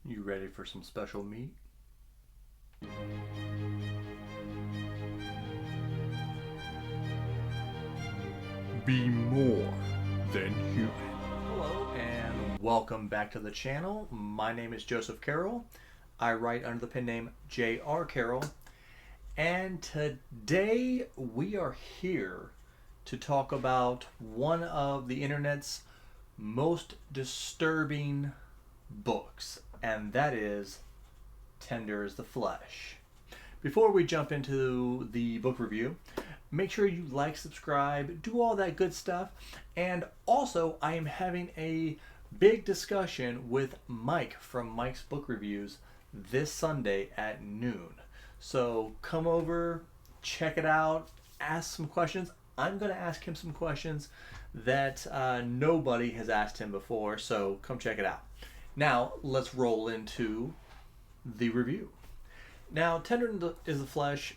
You ready for some special meat? Be more than human. Hello, and welcome back to the channel. My name is Joseph Carroll. I write under the pen name J.R. Carroll. And today we are here to talk about one of the internet's most disturbing books, and that is Tender is the Flesh. Before we jump into the book review, make sure you like, subscribe, do all that good stuff. And also, I am having a big discussion with Mike from Mike's Book Reviews this Sunday at noon. So come over, check it out, ask some questions. I'm going to ask him some questions that nobody has asked him before, so come check it out. Now, let's roll into the review. Now, Tender is the Flesh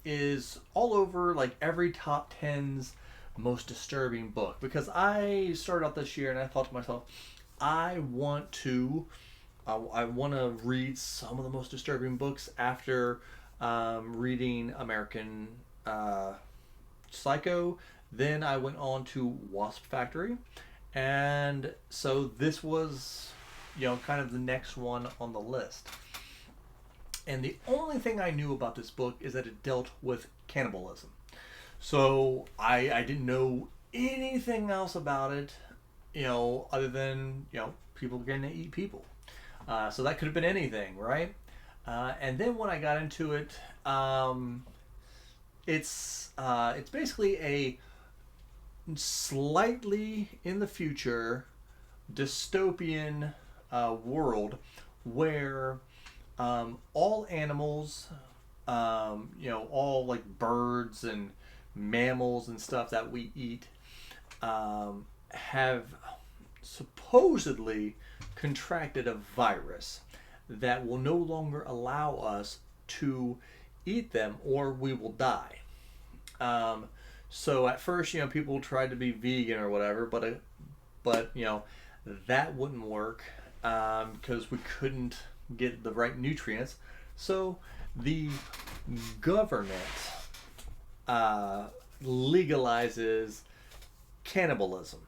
is all over like every top 10's most disturbing book, because I started out this year and I thought to myself, I want to read some of the most disturbing books after reading American Psycho. Then I went on to Wasp Factory, and so this was, kind of the next one on the list. And the only thing I knew about this book is that it dealt with cannibalism. So I didn't know anything else about it, other than, people getting to eat people. So that could have been anything, right? And then when I got into it, it's basically a slightly in the future dystopian world where all animals, all like birds and mammals and stuff that we eat, have supposedly contracted a virus that will no longer allow us to eat them, or we will die. So at first, people tried to be vegan or whatever, but that wouldn't work because we couldn't get the right nutrients. So the government legalizes cannibalism.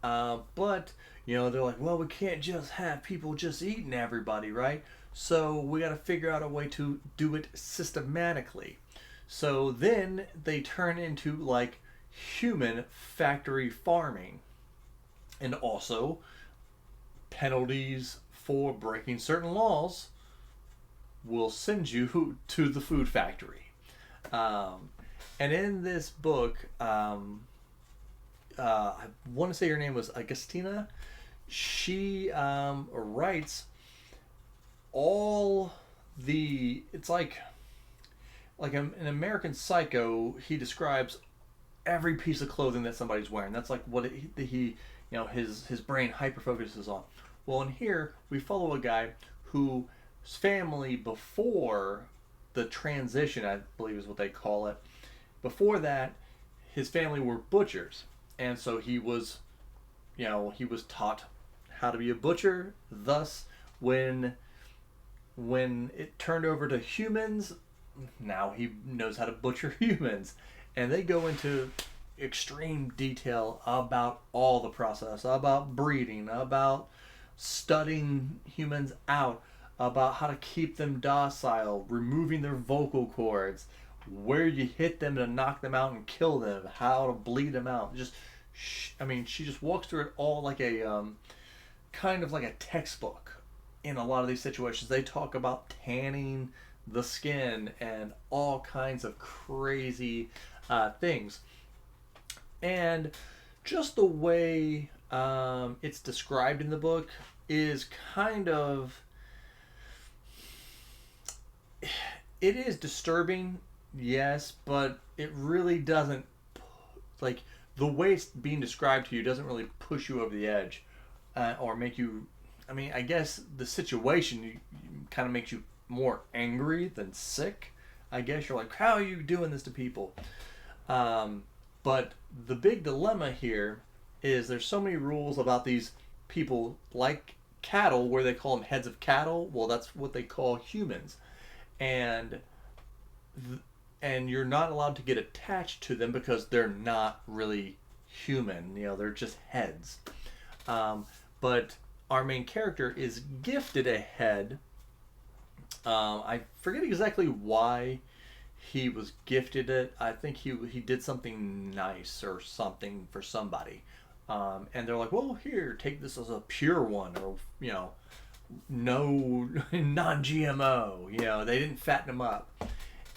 But they're like, well, we can't just have people just eating everybody, right? So we got to figure out a way to do it systematically. So then they turn into like human factory farming, and also penalties for breaking certain laws will send you to the food factory. And in this book, I want to say her name was Agustina. She writes all the, it's like an American Psycho. He describes every piece of clothing that somebody's wearing. That's like what his brain hyper focuses on. Well, in here we follow a guy whose family, before the transition, I believe is what they call it, before that, his family were butchers, and so he was taught how to be a butcher. Thus, when it turned over to humans, now he knows how to butcher humans. And they go into extreme detail about all the process, about breeding, about studying humans out, about how to keep them docile, removing their vocal cords, where you hit them to knock them out and kill them, how to bleed them out. She just walks through it all like a kind of like a textbook. In a lot of these situations, they talk about tanning the skin and all kinds of crazy things. And just the way it's described in the book is kind of, it is disturbing, yes, but it really doesn't, like, the way it's being described to you doesn't really push you over the edge or make you, I guess the situation kind of makes you more angry than sick. I guess you're like, how are you doing this to people? But the big dilemma here is there's so many rules about these people like cattle, where they call them heads of cattle. Well, that's what they call humans, and and you're not allowed to get attached to them because they're not really human. You know, they're just heads. But our main character is gifted a head. I forget exactly why he was gifted it. I think he did something nice or something for somebody. And they're like, well, here, take this as a pure one, or, you know, no, non-GMO. You know, they didn't fatten him up.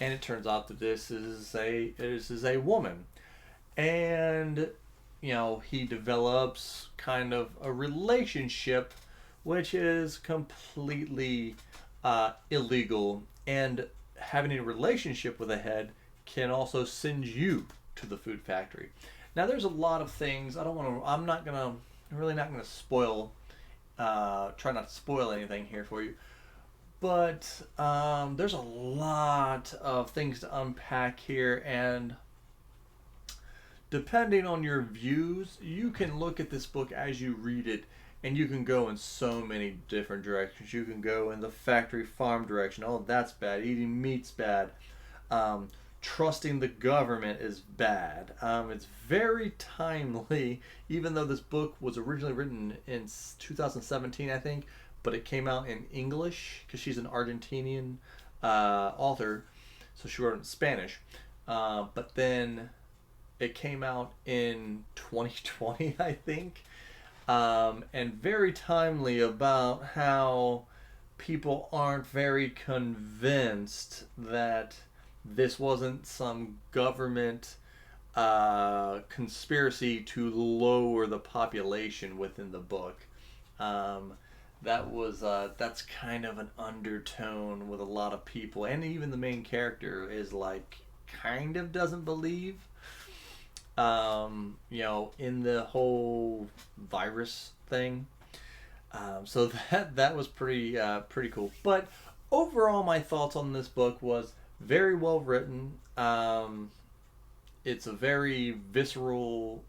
And it turns out that this is a woman. And, you know, he develops kind of a relationship which is completely illegal. And having a relationship with a head can also send you to the food factory. Now, there's a lot of things. I'm really not gonna spoil. Try not to spoil anything here for you. But there's a lot of things to unpack here, and depending on your views, you can look at this book as you read it, and you can go in so many different directions. You can go in the factory farm direction. Oh, that's bad. Eating meat's bad. Trusting the government is bad. It's very timely, even though this book was originally written in 2017, I think, but it came out in English because she's an Argentinian author, so she wrote it in Spanish. But then it came out in 2020, I think, and very timely about how people aren't very convinced that this wasn't some government conspiracy to lower the population within the book. That's kind of an undertone with a lot of people, and even the main character is like kind of doesn't believe, you know, in the whole virus thing. So that was pretty cool. But overall, my thoughts on this book was very well written. It's a very visceral,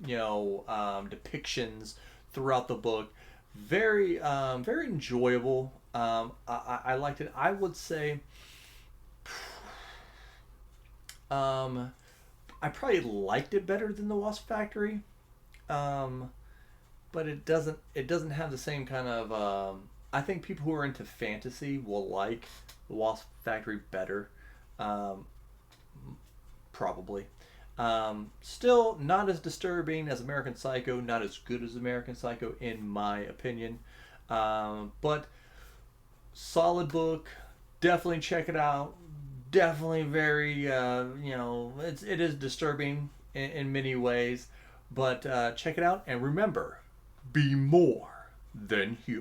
you know, depictions throughout the book. Very enjoyable. I liked it. I would say I probably liked it better than the Wasp Factory, but it doesn't have the same kind of. I think people who are into fantasy will like the Wasp Factory better, probably. Still not as disturbing as American Psycho, not as good as American Psycho in my opinion, but solid book. Definitely check it out. Definitely very, you know, it is disturbing in many ways, but check it out, and remember, be more than human.